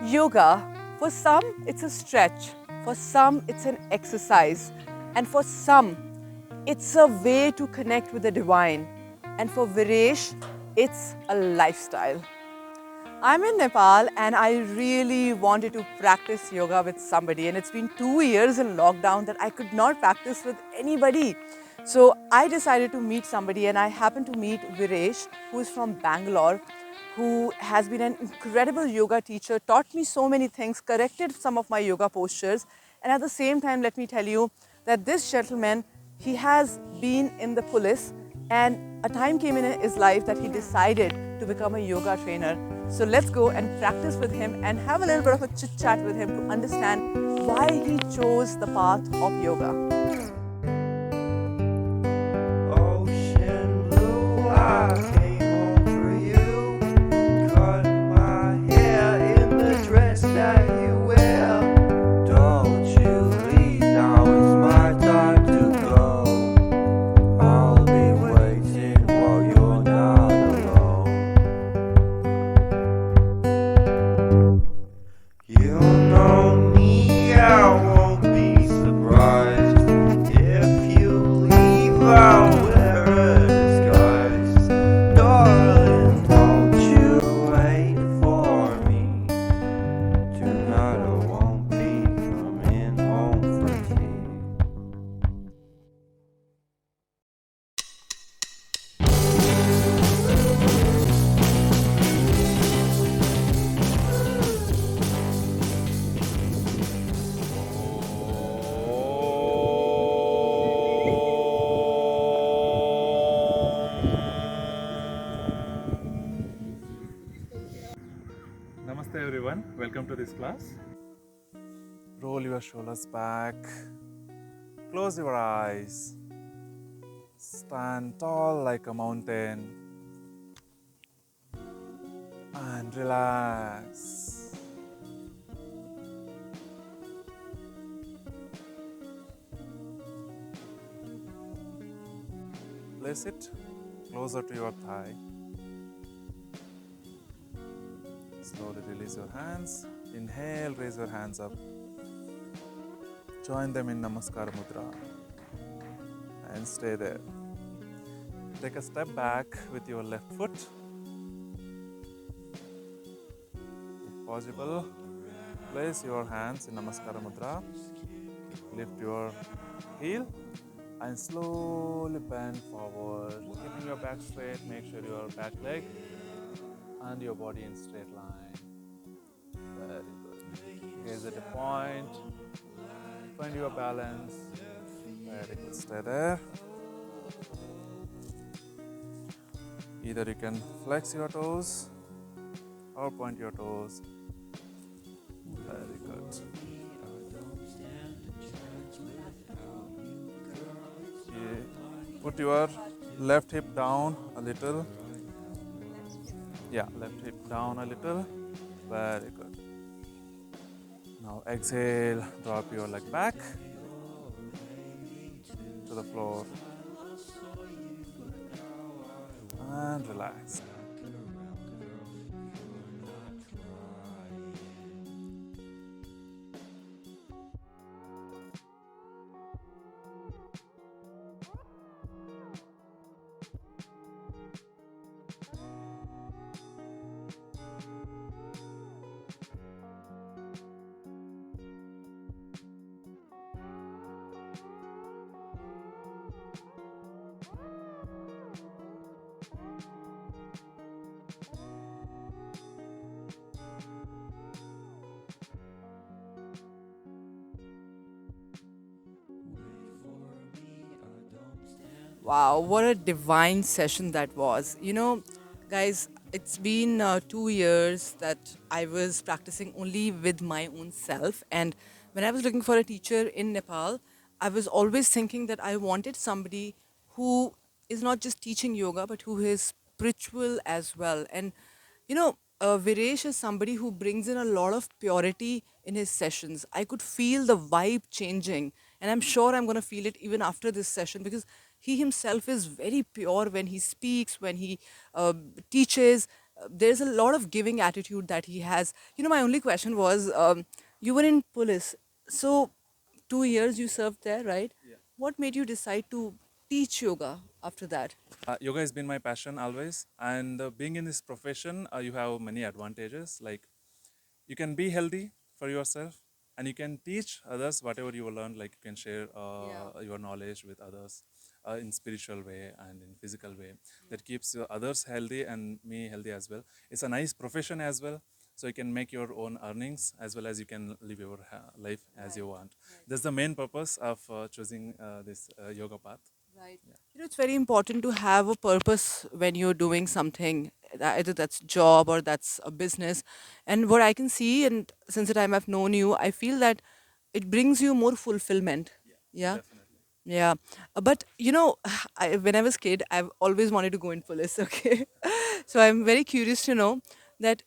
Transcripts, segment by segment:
Yoga, for some, it's a stretch, for some, it's an exercise, and for some, it's a way to connect with the divine. And for Viresh, it's a lifestyle. I'm in Nepal and I really wanted to practice yoga with somebody, and it's been 2 years in lockdown that I could not practice with anybody. So I decided to meet somebody, and I happened to meet Viresh, who is from Bangalore, who has been an incredible yoga teacher, taught me so many things, corrected some of my yoga postures. And at the same time, let me tell you that this gentleman, he has been in the police, and a time came in his life that he decided to become a yoga trainer. So let's go and practice with him and have a little bit of a chit chat with him to understand why he chose the path of yoga. Ocean blue, I came home for you. Cut my hair in the dress that you wear. Don't you leave, now it's my time to go. I'll be waiting while you're not alone. You know me, I won't be surprised if you leave. I'll wear a disguise. Darling, don't you wait for me. Tonight I won't be coming home for tea. Namaste everyone, welcome to this class. Roll your shoulders back, close your eyes, stand tall like a mountain, and relax. Place it closer to your thigh. Slowly release your hands. Inhale, raise your hands up. Join them in Namaskar Mudra and stay there. Take a step back with your left foot. If possible, place your hands in Namaskar Mudra. Lift your heel and slowly bend forward. Keeping your back straight, make sure your back leg and your body in straight line. Very good. Gaze at a point. Find your balance. Very good. Stay there. Either you can flex your toes or point your toes. Very good. Put your left hip down a little. Yeah, left hip down a little. Very good. Now exhale, drop your leg back to the floor and relax. Wow, what a divine session that was. You know, guys, it's been 2 years that I was practicing only with my own self. And when I was looking for a teacher in Nepal, I was always thinking that I wanted somebody who is not just teaching yoga, but who is spiritual as well. And Viresh is somebody who brings in a lot of purity in his sessions. I could feel the vibe changing, and I'm sure I'm going to feel it even after this session because he himself is very pure when he speaks, when he teaches. there's a lot of giving attitude that he has. My only question was, you were in police, so 2 years you served there, right? What made you decide to teach yoga after that? Yoga has been my passion always, and being in this profession, you have many advantages. Like you can be healthy for yourself, and you can teach others whatever you learn. Like you can share your knowledge with others in spiritual way and in physical way. That keeps others healthy and me healthy as well. It's a nice profession as well. So you can make your own earnings as well as you can live your life as you want. That's the main purpose of choosing this yoga path. Right. It's very important to have a purpose when you're doing something, either that's job or that's a business. And what I can see, and since the time I've known you, I feel that it brings you more fulfillment. Yeah. Definitely. Yeah. But when I was kid, I've always wanted to go in police. Okay. So I'm very curious to know that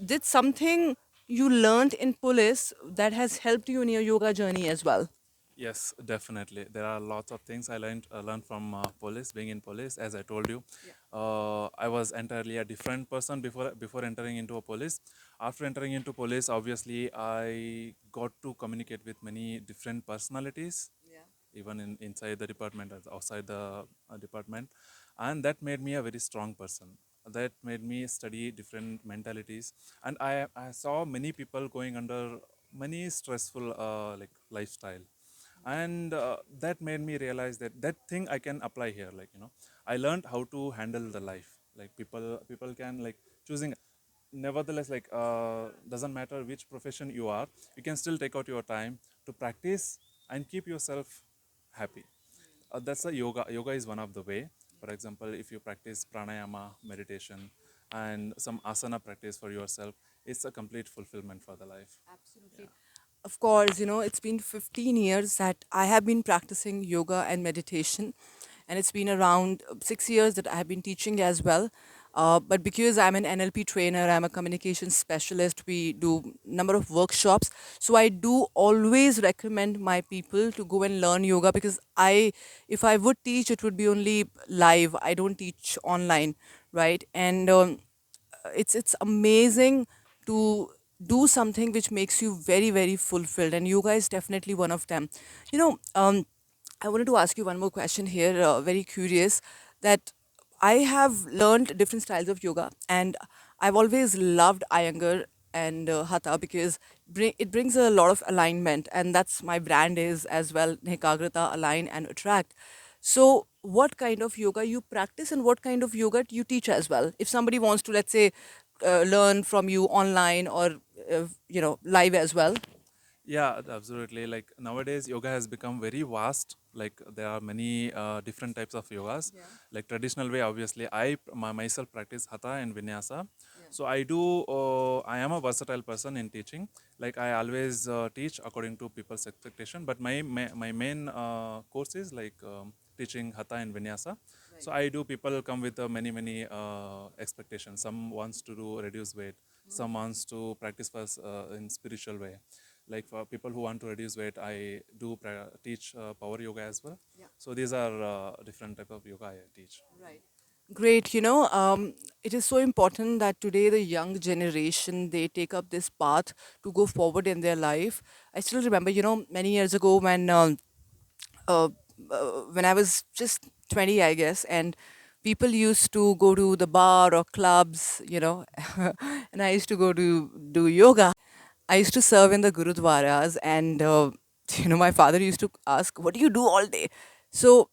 did something you learned in police that has helped you in your yoga journey as well? Yes, definitely. There are lots of things I learned from police. Being in police, as I told you, I was entirely a different person before entering into a police. After entering into police, obviously, I got to communicate with many different personalities, even inside the department as outside the department, and that made me a very strong person. That made me study different mentalities, and I saw many people going under many stressful like lifestyle, and that made me realize that that thing I can apply here. Like I learned how to handle the life. Like people can like choosing. Nevertheless, like doesn't matter which profession you are, you can still take out your time to practice and keep yourself happy. That's a yoga. Yoga is one of the way. For example, if you practice pranayama, meditation, and some asana practice for yourself, it's a complete fulfillment for the life. Absolutely. Of course, it's been 15 years that I have been practicing yoga and meditation, and it's been around 6 years that I have been teaching as well. But because I'm an NLP trainer, I'm a communication specialist, we do number of workshops. So I do always recommend my people to go and learn yoga because if I would teach, it would be only live. I don't teach online, right? And it's amazing to do something which makes you very very fulfilled, and yoga is definitely one of them. I wanted to ask you one more question here, very curious, that I have learned different styles of yoga, and I've always loved Iyengar and Hatha because it brings a lot of alignment, and that's my brand is as well, Nekagrata, Align and Attract. So, what kind of yoga you practice and what kind of yoga you teach as well? If somebody wants to, let's say, learn from you online or live as well. Yeah, absolutely. Like nowadays, yoga has become very vast. Like there are many different types of yogas. Like traditional way, obviously, myself practice hatha and vinyasa. So I do. I am a versatile person in teaching. Like I always teach according to people's expectation. But my main course is like teaching hatha and vinyasa. So I do. People come with many expectations. Some wants to do reduce weight. Some wants to practice first in spiritual way. Like for people who want to reduce weight, I do teach power yoga as well. So these are different type of yoga I teach. Right. Great. It is so important that today the young generation they take up this path to go forward in their life. I still remember, many years ago uh, when I was just 20, I guess, and people used to go to the bar or clubs, and I used to go to do yoga. I used to serve in the gurudwaras, and my father used to ask, "What do you do all day?" So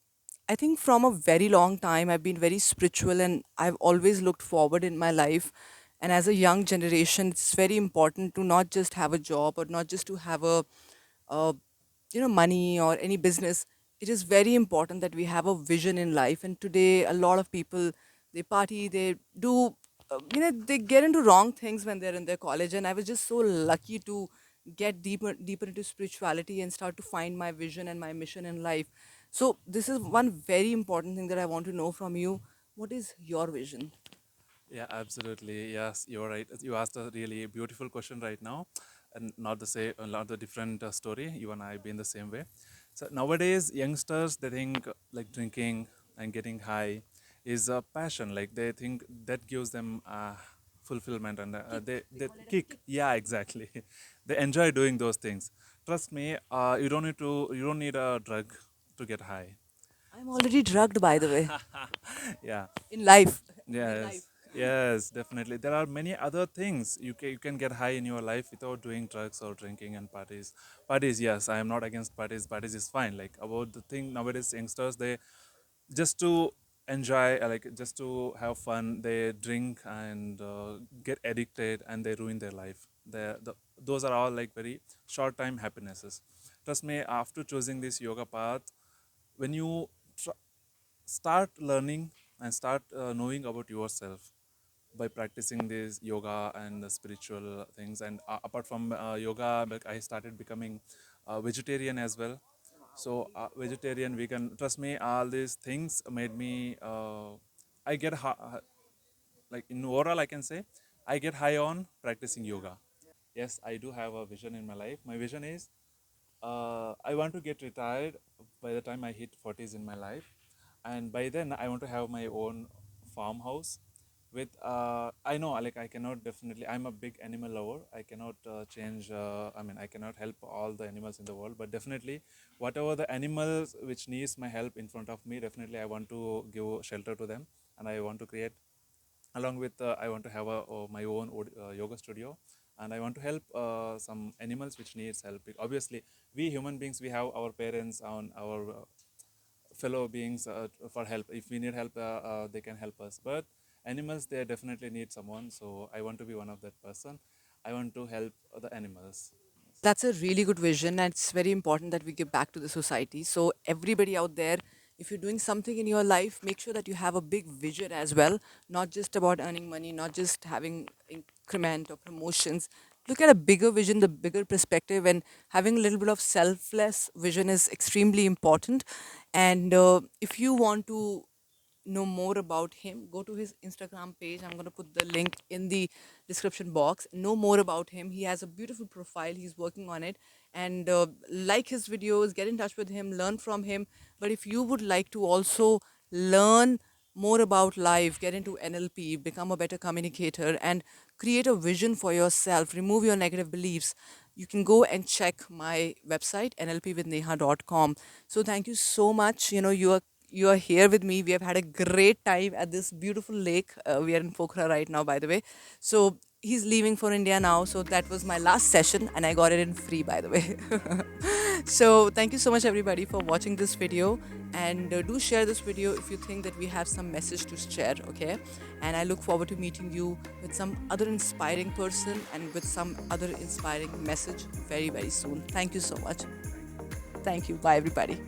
I think from a very long time, I've been very spiritual, and I've always looked forward in my life. And as a young generation, it's very important to not just have a job or not just to have a money or any business. It is very important that we have a vision in life. And today a lot of people, they party, they do they get into wrong things when they're in their college, and I was just so lucky to get deeper into spirituality and start to find my vision and my mission in life. So this is one very important thing that I want to know from you. What is your vision? Yeah, absolutely. Yes, you're right. You asked a really beautiful question right now, and not the same, not the different story. You and I been the same way. So nowadays, youngsters they think like drinking and getting high is a passion. Like they think that gives them fulfillment, and they kick. Yeah, exactly. They enjoy doing those things. Trust me, you don't need a drug to get high. I'm already drugged, by the way, Yeah. in life. Yes, yes, definitely. There are many other things you can get high in your life without doing drugs or drinking and parties. Parties, yes, I am not against parties. Parties is fine. Like about the thing nowadays, youngsters they just to enjoy, like just to have fun, they drink and get addicted and they ruin their life. Those are all like very short time happinesses. Trust me, after choosing this yoga path, when you start learning and start knowing about yourself by practicing this yoga and the spiritual things, and apart from yoga, like I started becoming vegetarian as well. So vegetarian, vegan, trust me, all these things made me I get like in overall I can say I get high on practicing yoga. Yes, I do have a vision in my life. My vision is I want to get retired by the time I hit 40s in my life, and by then I want to have my own farmhouse. With I know, like I cannot definitely. I'm a big animal lover. I cannot change. I mean, I cannot help all the animals in the world, but definitely, whatever the animals which needs my help in front of me, definitely I want to give shelter to them, and I want to create along with I want to have my own yoga studio, and I want to help some animals which needs help. Obviously we human beings, we have our parents and our fellow beings for help. If we need help, they can help us, but animals, they definitely need someone, so I want to be one of that person. I want to help the animals. That's a really good vision, and it's very important that we give back to the society. So, everybody out there, if you're doing something in your life, make sure that you have a big vision as well, not just about earning money, not just having increment or promotions. Look at a bigger vision, the bigger perspective, and having a little bit of selfless vision is extremely important. And if you want to know more about him, go to his Instagram page. I'm going to put the link in the description box. Know more about him. He has a beautiful profile. He's working on it. And like his videos, get in touch with him, learn from him. But if you would like to also learn more about life, get into NLP, become a better communicator, and create a vision for yourself, remove your negative beliefs, you can go and check my website, nlpwithneha.com. So thank you so much. You are here with me. We have had a great time at this beautiful lake. We are in Pokhara right now, by the way. So he's leaving for India now. So that was my last session, and I got it in free, by the way. So thank you so much, everybody, for watching this video. And do share this video if you think that we have some message to share, okay? And I look forward to meeting you with some other inspiring person and with some other inspiring message very, very soon. Thank you so much. Thank you. Bye, everybody.